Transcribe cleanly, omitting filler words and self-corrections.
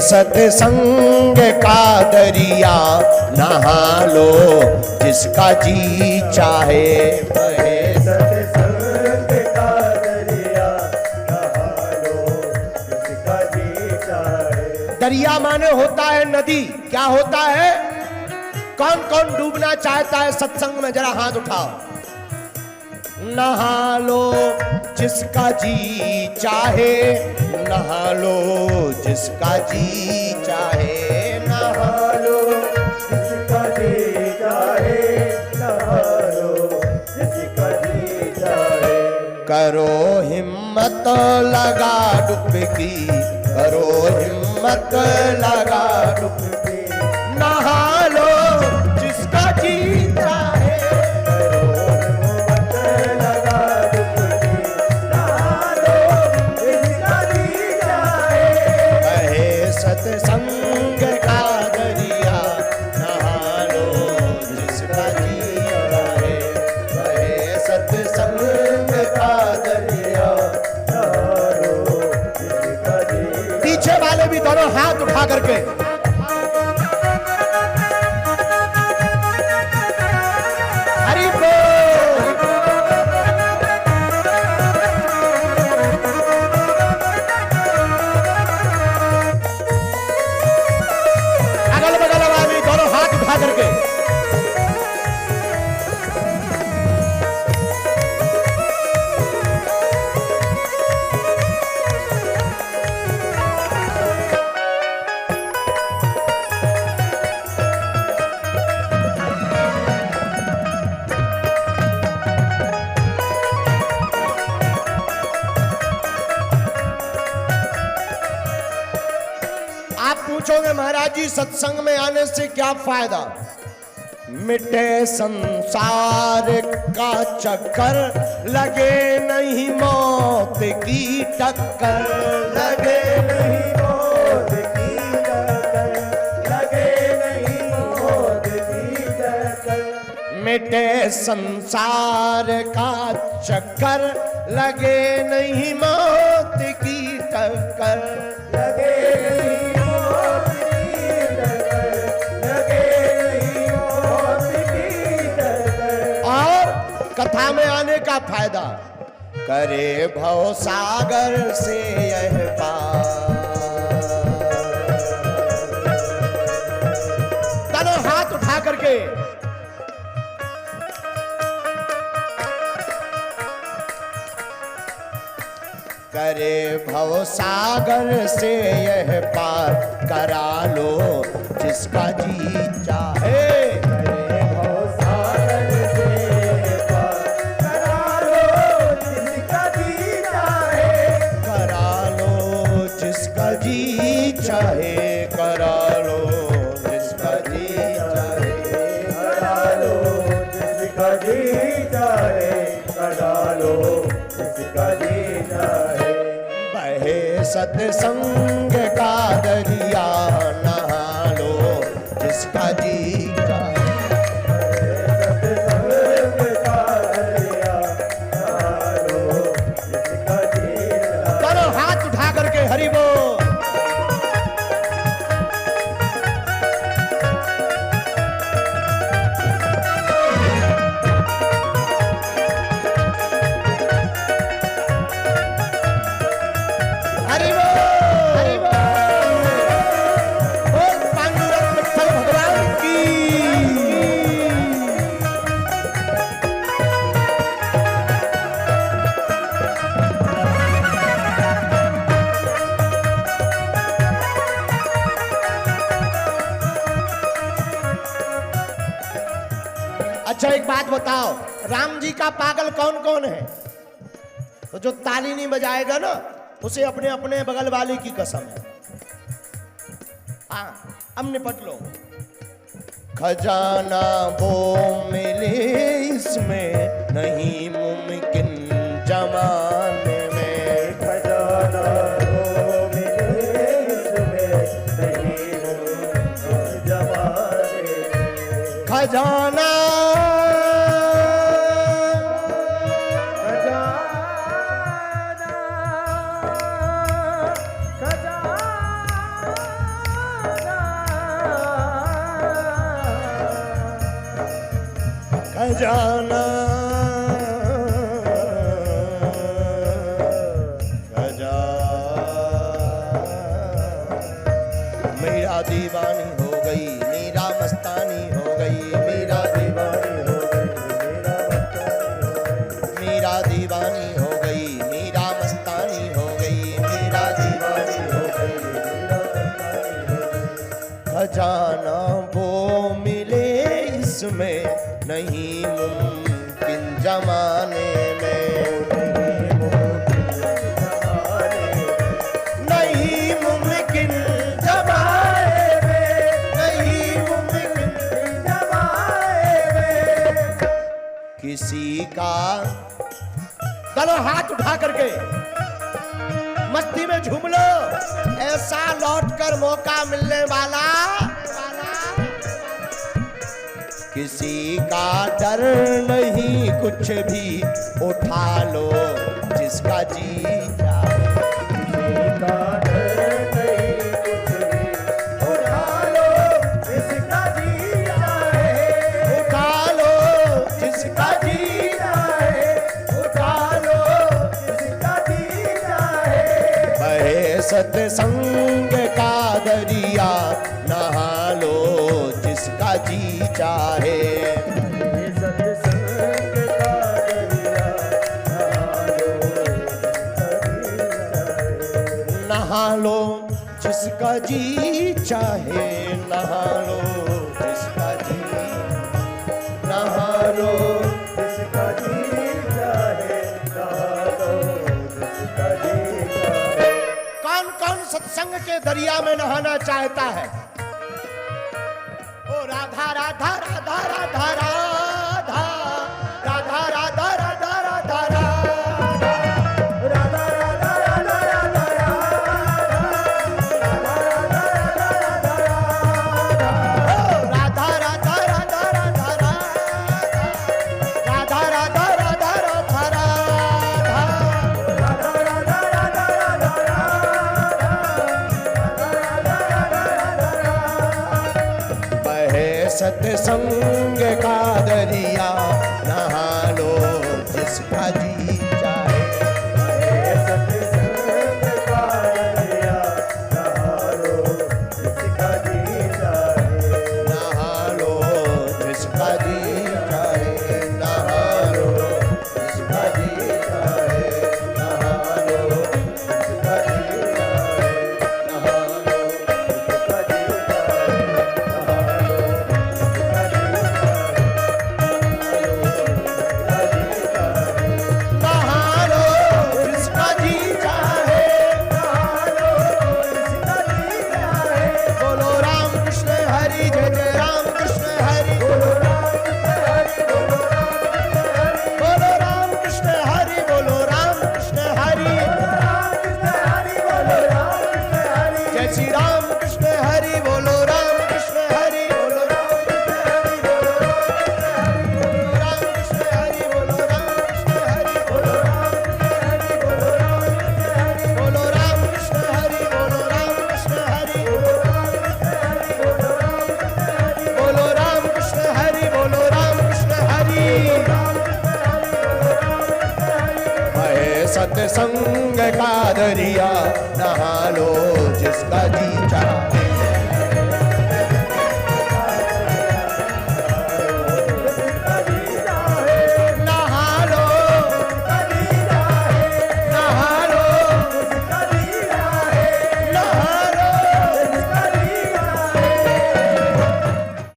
सत्संग का दरिया नहा लो जिसका जी चाहे। बहे सत्संग का दरिया नहा लो जिसका जी चाहे। दरिया माने होता है नदी। क्या होता है? कौन कौन डूबना चाहता है सत्संग में? जरा हाथ उठाओ। नहा लो जिसका जी चाहे, नहा लो जिसका जी चाहे, नहा लो जिसका जी चाहे, नहा लो जिसका जी चाहे। करो हिम्मत लगा डुबकी, करो हिम्मत लगा डुबकी, नहा लो जिसका जी चाहे। सत्संग का दरिया नहा लो जिसका जी चाहे। बहे सत्संग का दरिया नहा लो जिसका जी। पीछे वाले भी दोनों हाथ उठा करके हरि बोल। अगल बगल वाले दोनों हाथ उठा करके आप पूछोगे महाराज जी सत्संग में आने से क्या फायदा? मिटे संसार का चक्कर, लगे नहीं मौत की टक्कर, लगे नहीं मौत की टक्कर, लगे नहीं मौत की टक्कर। मिटे संसार का चक्कर, लगे नहीं मौत की टक्कर, लगे नहीं मौत की टक्कर, लगे नहीं मौत की टक्कर। और कथा में आने का फायदा, करे भव सागर से यह पार। दोनों हाथ उठा करके करे भव सागर से यह पार, करा लो जिसका जी चाहे। करे भव सागर से पार, करा लो जिसका जी चाहे। करा लो जिसका जी चाहे, करा लो जिसका जी चाहे। करा लो जिसका जी चाहे, करा लो जिसका जी चाहे। बहे सत्संग का दरिया नहा लो जिसका जी चाहे। सत्संग का दरिया नहा लो जिसका जी चाहे। दोनों हाथ उठा करके हरि बोल। हरि बोल, हरि बोल। बोल पांडुरंग विठ्ठल भगवान की। अच्छा एक बात बताओ, राम जी का पागल कौन कौन है? तो जो ताली नहीं बजाएगा ना उसे अपने अपने बगल वाले की कसम है। हाँ अब निपट लो। खजाना वो मिले इसमें नहीं मुमकिन जमाने में। खजाना वो मिले इसमें नहीं मुमकिन जमाने में। खजाना खजाना खजाना मेरा दीवानी हो गई, मेरा मस्तानी हो गई, मेरा दीवानी हो गई, मेरा दीवानी हो गई, मेरा मस्तानी हो गई, मेरा दीवानी हो गई। खजाना वो मिले इसमें नहीं मुमकिन जमाने में, नहीं मुमकिन जमाने में, नहीं मुमकिन जमाने में। किसी का चलो हाथ उठा करके मस्ती में झूम लो, ऐसा लौट कर मौका मिलने वाला किसी का डर नहीं, कुछ भी उठा लो जिसका जी चाहे, किसी का डर नहीं, कुछ भी उठा लो जिसका जी चाहे, उठा लो जिसका जी चाहे, उठा लो जिसका जी चाहे। बहे सत्संग का दरिया, नहा लो जिसका जी चाहे, सत्संग का दरिया, नहा लो जिसका जी चाहे, नहा लो जिसका जी, नहा लो जिसका जी चाहे, नहा लो जिसका जी चाहे। कौन कौन सत्संग के दरिया में नहाना चाहता है? ओ राधा राधा राधा राधा राधा, राधा राधा राधा राधा राधा, राधा राधा राधा राधा राधा, राधा राधा राधा राधा राधा, राधा राधा राधा राधा राधा। बहे सत्संग का दरिया, नहा लो जिसका जी चाहे, बहे सत्संग का दरिया, नहा लो जिसका जी चाहे, नहा लो जिसका जी चाहे, नहा लो जिसका जी चाहे, नहा लो जिसका जी चाहे, नहा लो जिसका जी सत्संग का दरिया, नहा लो जिसका जी चाहे।